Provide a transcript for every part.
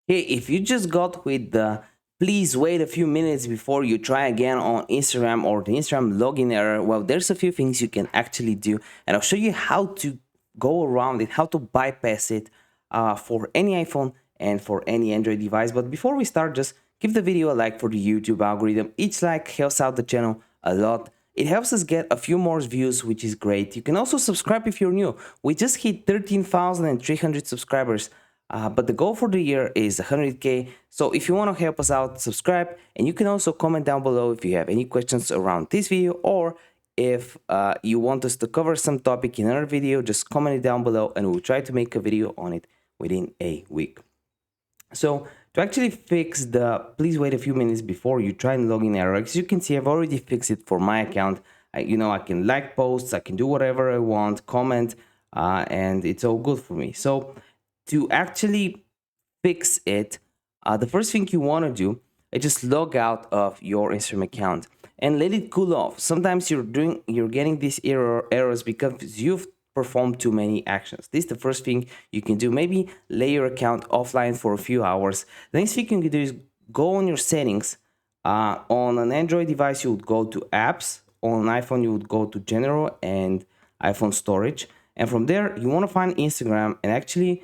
Hey, if you just got with the please wait a few minutes before you try again on Instagram or the Instagram login error, well, there's a few things you can actually do, and I'll show you how to go around it, how to bypass it for any iPhone and for any Android device. But before we start, just give the video a like for the YouTube algorithm. Each like helps out the channel a lot. It helps us get a few more views, which is great. You can also subscribe if you're new. We just hit 13,300 subscribers. But the goal for the year is 100K. So if you want to help us out, subscribe. And you can also comment down below if you have any questions around this video, or if you want us to cover some topic in another video, just comment it down below and we'll try to make a video on it within a week. So to actually fix the please wait a few minutes before you try and log in error, as you can see, I've already fixed it for my account. I can like posts, I can do whatever I want, comment, and it's all good for me. So to actually fix it, the first thing you want to do is just log out of your Instagram account and let it cool off. Sometimes you're getting these errors because you've performed too many actions. This is the first thing you can do. Maybe lay your account offline for a few hours. The next thing you can do is go on your settings. On an Android device, you would go to apps. On an iPhone, you would go to general and iPhone storage. And from there, you want to find Instagram and actually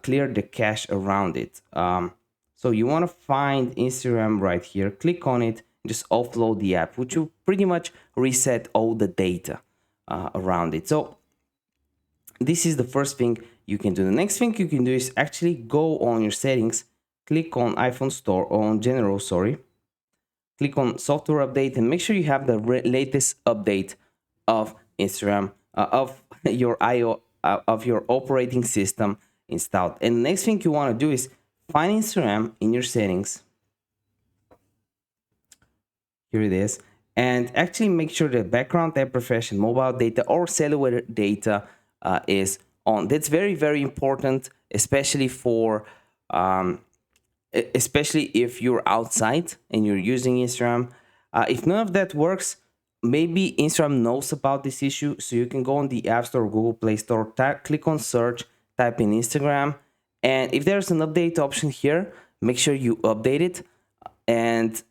clear the cache around it. So you want to find Instagram right here, click on it, just offload the app, which will pretty much reset all the data around it. So this is the first thing you can do. The next thing you can do is actually go on your settings, click on iPhone store, on general, sorry, click on software update and make sure you have the latest update of Instagram, of your of your operating system installed. And the next thing you want to do is find Instagram in your settings. Here it is. And actually make sure the background tab profession, mobile data or cellular data is on. That's very, very important, especially for especially if you're outside and you're using Instagram. If none of that works, maybe Instagram knows about this issue, so you can go on the App Store or Google Play Store, click on search, type in Instagram, and if there's an update option here, make sure you update it. And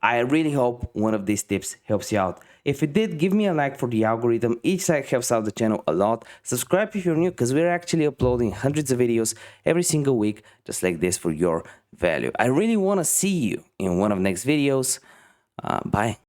I really hope one of these tips helps you out. If it did, give me a like for the algorithm. Each like helps out the channel a lot. Subscribe if you're new, because we're actually uploading hundreds of videos every single week just like this for your value. I really want to see you in one of the next videos. Bye.